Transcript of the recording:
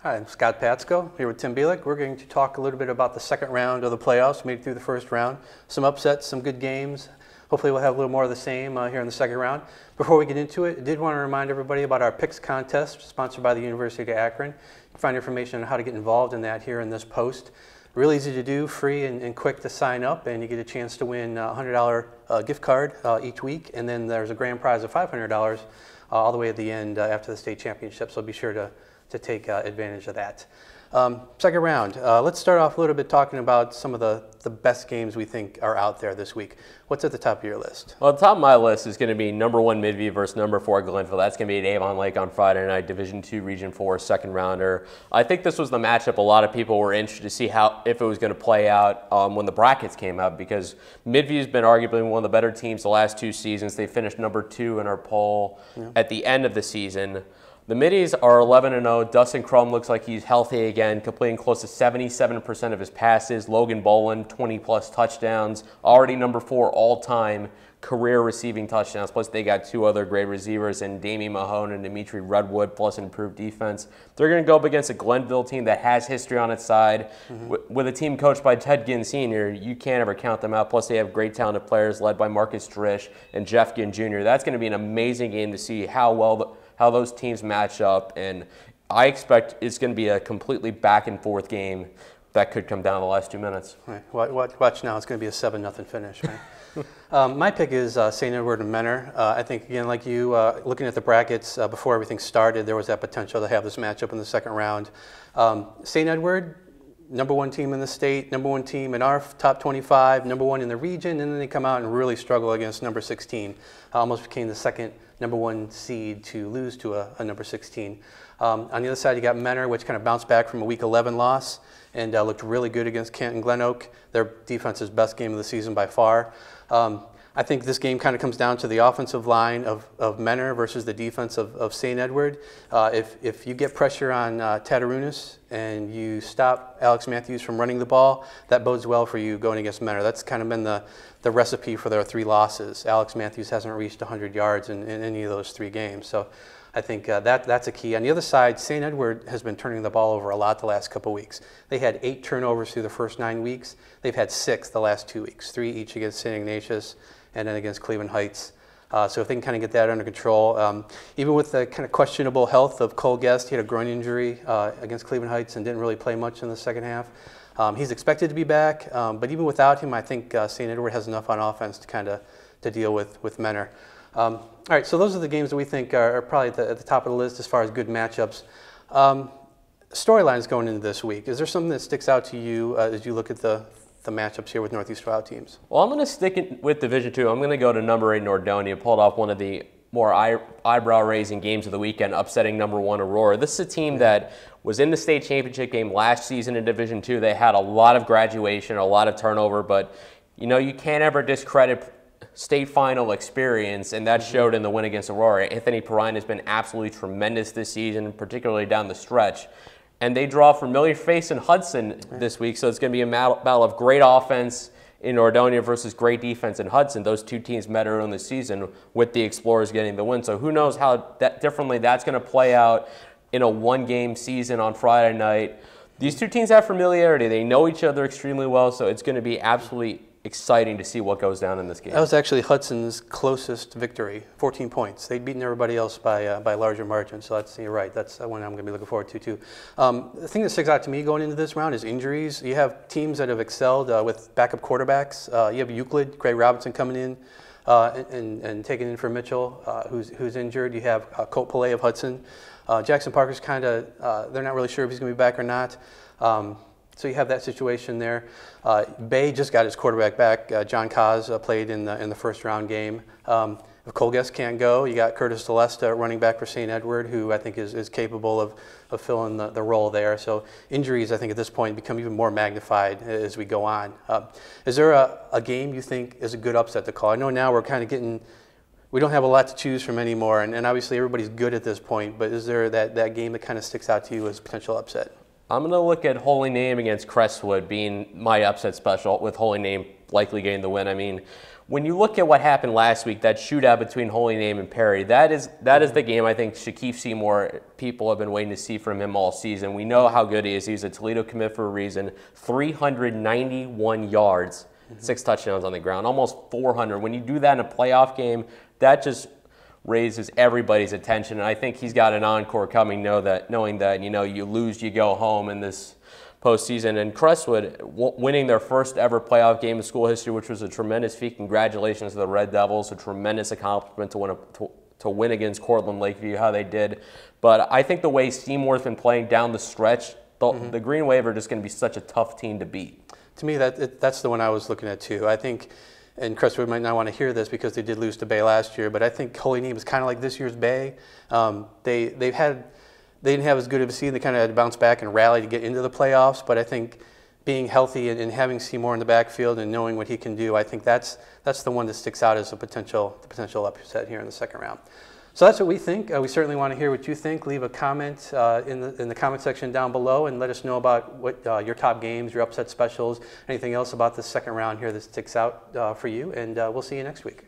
Hi, I'm Scott Patsko here with Tim Bielik. We're going to talk a little bit about the second round of the playoffs. We made it through the first round. Some upsets, some good games. Hopefully we'll have a little more of the same here in the second round. Before we get into it, I did want to remind everybody about our picks contest sponsored by the University of Akron. You can find information on how to get involved in that here in this post. Real easy to do, free and quick to sign up, and you get a chance to win a $100 gift card each week, and then there's a grand prize of $500 all the way at the end after the state championship, so be sure to take advantage of that. Second round, let's start off a little bit talking about some of the best games we think are out there this week. What's at the top of your list? Well, the top of my list is going to be number 1 Midview versus number 4 Glenville. That's going to be at Avon Lake on Friday night, Division II, Region 4, second rounder. I think this was the matchup a lot of people were interested to see if it was going to play out when the brackets came out, because Midview's been arguably one of the better teams the last 2 seasons. They finished number 2 in our poll at the end of the season. The Middies are 11-0. Dustin Crum looks like he's healthy again, completing close to 77% of his passes. Logan Boland, 20-plus touchdowns, already number 4 all-time career receiving touchdowns. Plus, they got 2 other great receivers in Damien Mahone and Dimitri Redwood, plus an improved defense. They're going to go up against a Glenville team that has history on its side. With a team coached by Ted Ginn Sr., you can't ever count them out. Plus, they have great talented players led by Marcus Drish and Jeff Ginn Jr. That's going to be an amazing game to see how those teams match up, and I expect it's going to be a completely back-and-forth game that could come down to the last 2 minutes. Right. Watch now. It's going to be a 7-0 finish. Right? My pick is St. Edward and Menor. I think, again, like you, looking at the brackets before everything started, there was that potential to have this matchup in the second round. St. Edward, number 1 team in the state, number 1 team in our top 25, number 1 in the region, and then they come out and really struggle against number 16. Almost became the second number 1 seed to lose to a number 16. On the other side, you got Menor, which kind of bounced back from a week 11 loss and looked really good against Canton Glen Oak. Their defense's best game of the season by far. I think this game kind of comes down to the offensive line of Menor versus the defense of St. Edward. If you get pressure on Tatarunas and you stop Alex Matthews from running the ball, that bodes well for you going against Menor. That's kind of been the recipe for their 3 losses. Alex Matthews hasn't reached 100 yards in any of those 3 games. So I think that's a key. On the other side, St. Edward has been turning the ball over a lot the last couple weeks. They had 8 turnovers through the first 9 weeks. They've had 6 the last 2 weeks, 3 each against St. Ignatius and then against Cleveland Heights. So if they can kind of get that under control, even with the kind of questionable health of Cole Guest, he had a groin injury against Cleveland Heights and didn't really play much in the second half. He's expected to be back, but even without him, I think St. Edward has enough on offense to kind of deal with Menor. All right, so those are the games that we think are probably at the top of the list as far as good matchups. Storylines going into this week. Is there something that sticks out to you as you look at the matchups here with Northeast Ohio teams? Well, I'm going to stick with Division II. I'm going to go to number 8 Nordonia. Pulled off one of the more eyebrow-raising games of the weekend, upsetting number 1 Aurora. This is a team that was in the state championship game last season in Division II. They had a lot of graduation, a lot of turnover, but you can't ever discredit state final experience, and that showed in the win against Aurora. Anthony Perrine has been absolutely tremendous this season, particularly down the stretch. And they draw familiar face in Hudson this week, so it's going to be a battle of great offense in Nordonia versus great defense in Hudson. Those 2 teams met early in the season with the Explorers getting the win. So who knows how differently that's going to play out in a 1-game season on Friday night. These 2 teams have familiarity. They know each other extremely well, so it's going to be absolutely exciting to see what goes down in this game. That was actually Hudson's closest victory, 14 points. They'd beaten everybody else by a larger margin, so you're right. That's one I'm going to be looking forward to, too. The thing that sticks out to me going into this round is injuries. You have teams that have excelled with backup quarterbacks. You have Euclid, Craig Robinson coming in and taking in for Mitchell, who's injured. You have Colt Pillay of Hudson. Jackson Parker's kind of, they're not really sure if he's going to be back or not. So you have that situation there. Bay just got his quarterback back. John Kaz played in the first round game. If Cole Guest can't go, you got Curtis Celesta running back for St. Edward, who I think is capable of filling the role there. So injuries, I think, at this point become even more magnified as we go on. Is there a game you think is a good upset to call? I know now we're kind of getting, we don't have a lot to choose from anymore, and obviously everybody's good at this point, but is there that game that kind of sticks out to you as a potential upset? I'm going to look at Holy Name against Crestwood being my upset special, with Holy Name likely getting the win. I mean, when you look at what happened last week, that shootout between Holy Name and Perry, that is the game I think Shaquille Seymour, people have been waiting to see from him all season. We know how good he is. He's a Toledo commit for a reason. 391 yards, 6 touchdowns on the ground, almost 400. When you do that in a playoff game, that just raises everybody's attention. And I think he's got an encore coming, knowing that you lose, you go home in this postseason. And Crestwood winning their first ever playoff game in school history, which was a tremendous feat. Congratulations to the Red Devils. A tremendous accomplishment to win against Cortland Lakeview, how they did. But I think the way Seymour's been playing down the stretch, the Green Wave are just going to be such a tough team to beat. To me, that's the one I was looking at too. I think, and Crestwood might not want to hear this because they did lose to Bay last year, but I think Holy Name is kind of like this year's Bay. They didn't have as good of a season. They kind of had to bounce back and rally to get into the playoffs. But I think being healthy and having Seymour in the backfield and knowing what he can do, I think that's the one that sticks out as the potential upset here in the second round. So that's what we think. We certainly want to hear what you think. Leave a comment in the comment section down below and let us know about what your top games, your upset specials, anything else about the second round here that sticks out for you. And we'll see you next week.